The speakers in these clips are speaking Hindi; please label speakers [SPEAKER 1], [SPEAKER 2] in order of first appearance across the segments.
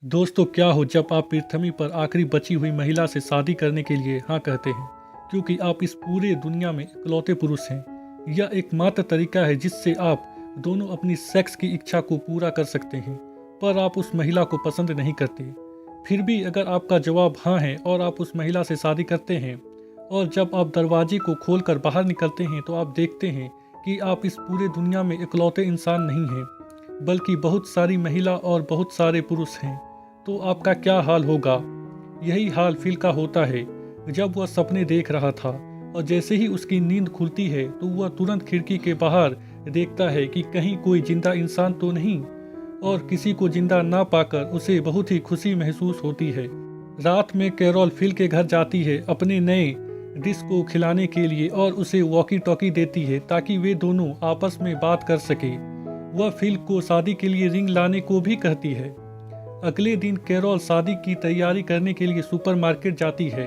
[SPEAKER 1] दोस्तों क्या हो जब आप पृथ्वी पर आखिरी बची हुई महिला से शादी करने के लिए हाँ कहते हैं, क्योंकि आप इस पूरे दुनिया में इकलौते पुरुष हैं। यह एकमात्र तरीका है जिससे आप दोनों अपनी सेक्स की इच्छा को पूरा कर सकते हैं, पर आप उस महिला को पसंद नहीं करते। फिर भी अगर आपका जवाब हाँ है और आप उस महिला से शादी करते हैं, और जब आप दरवाजे को खोलकर बाहर निकलते हैं तो आप देखते हैं कि आप इस पूरे दुनिया में इकलौते इंसान नहीं हैं, बल्कि बहुत सारी महिला और बहुत सारे पुरुष हैं। तो आपका क्या हाल होगा? यही हाल फिल का होता है जब वह सपने देख रहा था, और जैसे ही उसकी नींद खुलती है तो वह तुरंत खिड़की के बाहर देखता है कि कहीं कोई जिंदा इंसान तो नहीं, और किसी को जिंदा ना पाकर उसे बहुत ही खुशी महसूस होती है। रात में कैरोल फिल के घर जाती है अपने नए डिश को खिलाने के लिए और उसे वॉकी टॉकी देती है ताकि वे दोनों आपस में बात कर सके। वह फिल को शादी के लिए रिंग लाने को भी कहती है। अगले दिन कैरोल शादी की तैयारी करने के लिए सुपरमार्केट जाती है,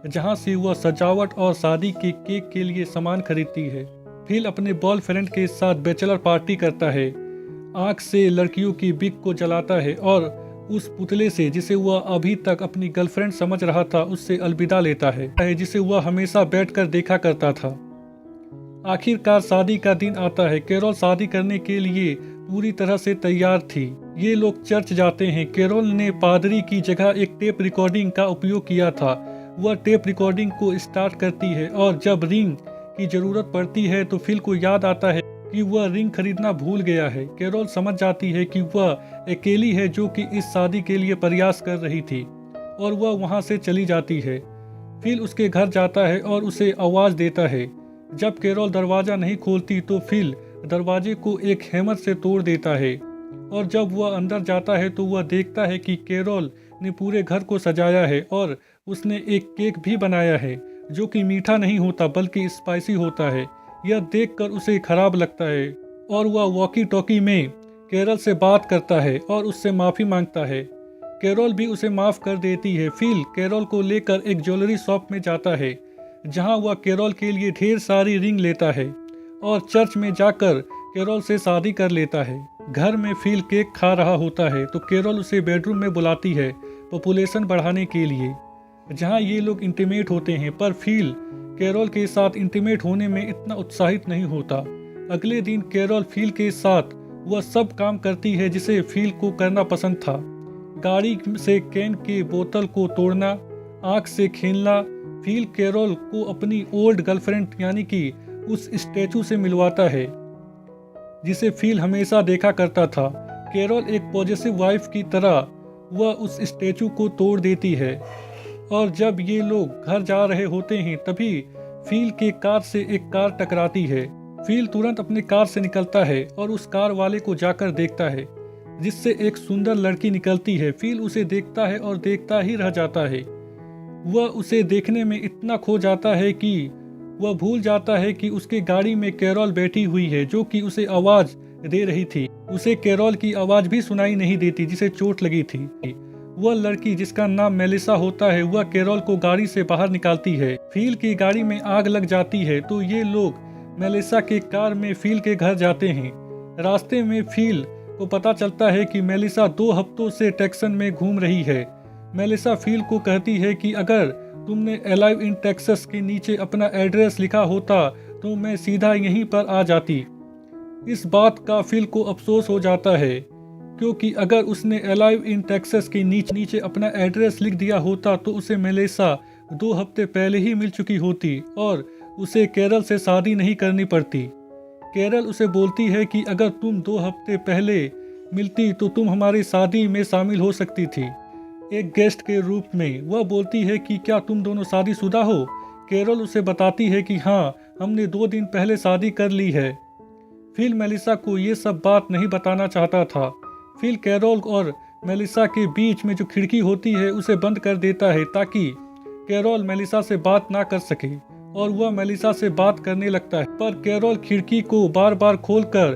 [SPEAKER 1] जहां से वह सजावट और शादी के केक के लिए सामान खरीदती है। फिल अपने बॉयफ्रेंड के साथ बैचलर पार्टी करता है, आंख से लड़कियों की बिक को जलाता है और उस पुतले से जिसे वह अभी तक अपनी गर्लफ्रेंड समझ रहा था उससे अलविदा लेता है, जिसे वह हमेशा बैठकर देखा करता था। आखिरकार शादी का दिन आता है। कैरोल शादी करने के लिए पूरी तरह से तैयार थी। ये लोग चर्च जाते हैं। कैरोल ने पादरी की जगह एक टेप रिकॉर्डिंग का उपयोग किया था। वह टेप रिकॉर्डिंग को स्टार्ट करती है और जब रिंग की जरूरत पड़ती है तो फिल को याद आता है कि वह रिंग खरीदना भूल गया है। कैरोल समझ जाती है कि वह अकेली है जो कि इस शादी के लिए प्रयास कर रही थी, और वह वहां से चली जाती है। फिल उसके घर जाता है और उसे आवाज देता है। जब कैरोल दरवाजा नहीं खोलती तो फिल दरवाजे को एक हैमर से तोड़ देता है, और जब वह अंदर जाता है तो वह देखता है कि कैरोल ने पूरे घर को सजाया है और उसने एक केक भी बनाया है जो कि मीठा नहीं होता बल्कि स्पाइसी होता है। यह देखकर उसे खराब लगता है और वह वॉकी टॉकी में कैरोल से बात करता है और उससे माफ़ी मांगता है। कैरोल भी उसे माफ़ कर देती है। फिल कैरोल को लेकर एक ज्वेलरी शॉप में जाता है, जहां वह कैरोल के लिए ढेर सारी रिंग लेता है और चर्च में जाकर कैरोल से शादी कर लेता है। घर में फिल केक खा रहा होता है तो कैरोल उसे बेडरूम में बुलाती है पॉपुलेशन बढ़ाने के लिए, जहां ये लोग इंटीमेट होते हैं। पर फिल कैरोल के साथ इंटीमेट होने में इतना उत्साहित नहीं होता। अगले दिन कैरोल फिल के साथ वह सब काम करती है जिसे फिल को करना पसंद था। गाड़ी से कैन के बोतल को तोड़ना, आँख से खेलना। फिल कैरोल को अपनी ओल्ड गर्लफ्रेंड यानी कि उस स्टैचू से मिलवाता है जिसे फिल हमेशा देखा करता था। कैरोल एक पॉजिटिव वाइफ की तरह वह उस स्टैचू को तोड़ देती है, और जब ये लोग घर जा रहे होते हैं तभी फिल के कार से एक कार टकराती है। फिल तुरंत अपनी कार से निकलता है और उस कार वाले को जाकर देखता है, जिससे एक सुंदर लड़की निकलती है। फिल उसे देखता है और देखता ही रह जाता है। वह उसे देखने में इतना खो जाता है कि वह भूल जाता है कि उसके गाड़ी में कैरोल बैठी हुई है जो कि उसे आवाज दे रही थी। उसे कैरोल की आवाज भी सुनाई नहीं देती जिसे चोट लगी थी। वह लड़की जिसका नाम मेलिसा होता है वह कैरोल को गाड़ी से बाहर निकालती है। फिल की गाड़ी में आग लग जाती है तो ये लोग मेलिसा के कार में फिल के घर जाते हैं। रास्ते में फिल को पता चलता है कि मेलिसा 2 हफ्तों से टेक्सन में घूम रही है। मेलिसा फिल को कहती है कि अगर तुमने अलाइव इन टेक्सास के नीचे अपना एड्रेस लिखा होता तो मैं सीधा यहीं पर आ जाती। इस बात का फिल को अफसोस हो जाता है, क्योंकि अगर उसने अलाइव इन टेक्सास के नीचे अपना एड्रेस लिख दिया होता तो उसे मेलिसा 2 हफ्ते पहले ही मिल चुकी होती और उसे कैरोल से शादी नहीं करनी पड़ती। कैरोल उसे बोलती है कि अगर तुम 2 हफ्ते पहले मिलती तो तुम हमारी शादी में शामिल हो सकती थी एक गेस्ट के रूप में। वह बोलती है कि क्या तुम दोनों शादीशुदा हो? कैरोल उसे बताती है कि हाँ, हमने 2 दिन पहले शादी कर ली है। फिल मेलिसा को ये सब बात नहीं बताना चाहता था। फिल कैरोल और मेलिसा के बीच में जो खिड़की होती है उसे बंद कर देता है ताकि कैरोल मेलिसा से बात ना कर सके, और वह मेलिसा से बात करने लगता है। पर कैरोल खिड़की को बार बार खोलकर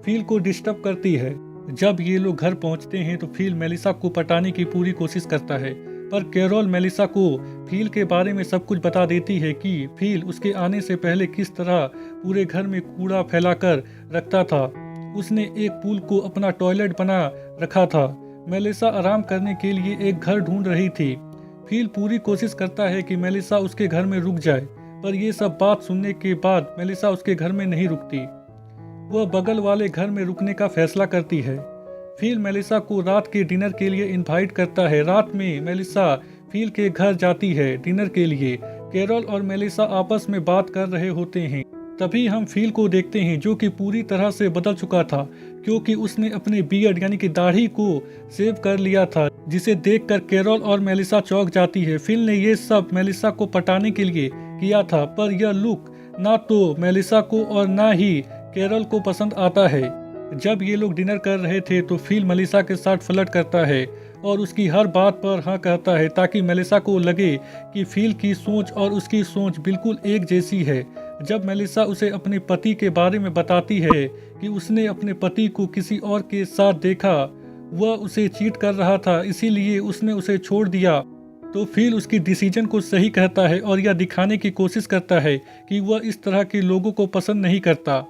[SPEAKER 1] फिल को डिस्टर्ब करती है। जब ये लोग घर पहुंचते हैं तो फिल मेलिसा को पटाने की पूरी कोशिश करता है, पर कैरोल मेलिसा को फिल के बारे में सब कुछ बता देती है कि फिल उसके आने से पहले किस तरह पूरे घर में कूड़ा फैलाकर रखता था। उसने एक पूल को अपना टॉयलेट बना रखा था। मेलिसा आराम करने के लिए एक घर ढूंढ रही थी। फिल पूरी कोशिश करता है कि मेलिसा उसके घर में रुक जाए, पर ये सब बात सुनने के बाद मेलिसा उसके घर में नहीं रुकती। वह बगल वाले घर में रुकने का फैसला करती है। फिल मेलिसा को रात के डिनर के लिए इनवाइट करता है। रात में मेलिसा फिल के घर जाती है डिनर के लिए। कैरोल और मेलिसा आपस में बात कर रहे होते हैं। तभी हम फिल को देखते हैं, जो कि पूरी तरह से बदल चुका था, क्योंकि उसने अपने बियर्ड यानी कि दाढ़ी को सेव कर लिया था, जिसे देखकर कैरोल और मेलिसा चौंक जाती है। फिल ने ये सब मेलिसा को पटाने के लिए किया था, पर यह लुक ना तो मेलिसा को और ना ही कैरोल को पसंद आता है। जब ये लोग डिनर कर रहे थे तो फिल मेलिसा के साथ फ्लर्ट करता है और उसकी हर बात पर हाँ कहता है, ताकि मेलिसा को लगे कि फिल की सोच और उसकी सोच बिल्कुल एक जैसी है। जब मेलिसा उसे अपने पति के बारे में बताती है कि उसने अपने पति को किसी और के साथ देखा, वह उसे चीट कर रहा था, इसीलिए उसने उसे छोड़ दिया, तो फिल उसकी डिसीजन को सही कहता है और यह दिखाने की कोशिश करता है कि वह इस तरह के लोगों को पसंद नहीं करता।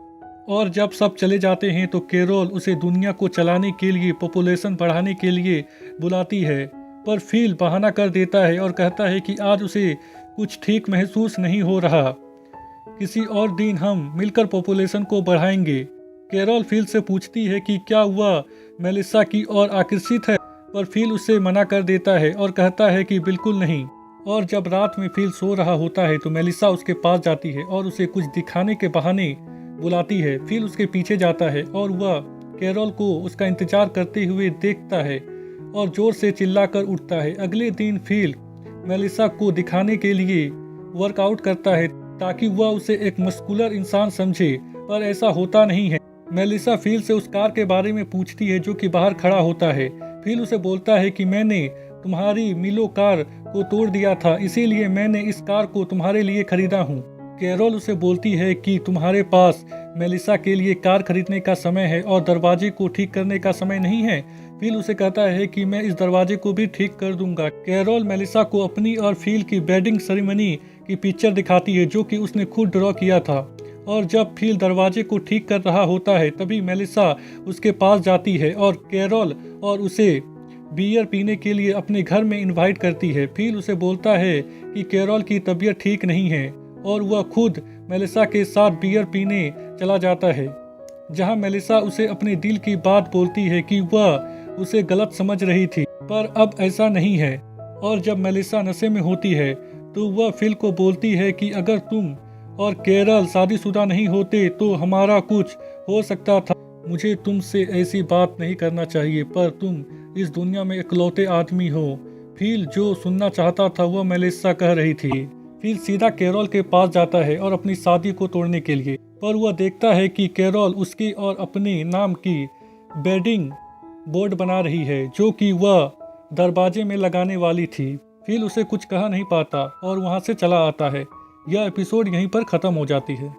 [SPEAKER 1] और जब सब चले जाते हैं तो कैरोल उसे दुनिया को चलाने के लिए, पॉपुलेशन बढ़ाने के लिए बुलाती है, पर फिल बहाना कर देता है और कहता है कि आज उसे कुछ ठीक महसूस नहीं हो रहा, किसी और दिन हम मिलकर पॉपुलेशन को बढ़ाएंगे। कैरोल फिल से पूछती है कि क्या वह मेलिसा की ओर आकर्षित है, पर फिल उसे मना कर देता है और कहता है कि बिल्कुल नहीं। और जब रात में फिल सो रहा होता है तो मेलिसा उसके पास जाती है और उसे कुछ दिखाने के बहाने बुलाती है। फिल उसके पीछे जाता है और वह कैरोल को उसका इंतजार करते हुए देखता है और जोर से चिल्लाकर उठता है। अगले दिन फिल मेलिसा को दिखाने के लिए वर्कआउट करता है ताकि वह उसे एक मस्कुलर इंसान समझे, पर ऐसा होता नहीं है। मेलिसा फिल से उस कार के बारे में पूछती है जो कि बाहर खड़ा होता है। फिल उसे बोलता है कि मैंने तुम्हारी मिलो कार को तोड़ दिया था, इसीलिए मैंने इस कार को तुम्हारे लिए खरीदा हूँ। कैरोल उसे बोलती है कि तुम्हारे पास मेलिसा के लिए कार खरीदने का समय है और दरवाजे को ठीक करने का समय नहीं है। फिल उसे कहता है कि मैं इस दरवाजे को भी ठीक कर दूंगा। कैरोल मेलिसा को अपनी और फिल की वेडिंग सेरेमनी की पिक्चर दिखाती है, जो कि उसने खुद ड्रॉ किया था। और जब फिल दरवाजे को ठीक कर रहा होता है तभी मेलिसा उसके पास जाती है और कैरोल और उसे बियर पीने के लिए अपने घर में इनवाइट करती है। फिल उसे बोलता है कि कैरोल की तबीयत ठीक नहीं है और वह खुद मेलिसा के साथ बियर पीने चला जाता है, जहां मेलिसा उसे अपने दिल की बात बोलती है कि वह उसे गलत समझ रही थी, पर अब ऐसा नहीं है। और जब मेलिसा नशे में होती है तो वह फिल को बोलती है कि अगर तुम और कैरोल शादीशुदा नहीं होते तो हमारा कुछ हो सकता था। मुझे तुमसे ऐसी बात नहीं करना चाहिए, पर तुम इस दुनिया में इकलौते आदमी हो। फिल जो सुनना चाहता था वह मेलिसा कह रही थी। फिल सीधा कैरोल के पास जाता है और अपनी शादी को तोड़ने के लिए, पर वह देखता है कि कैरोल उसके और अपने नाम की वेडिंग बोर्ड बना रही है, जो कि वह दरवाजे में लगाने वाली थी। फिल उसे कुछ कह नहीं पाता और वहां से चला आता है। यह एपिसोड यहीं पर खत्म हो जाती है।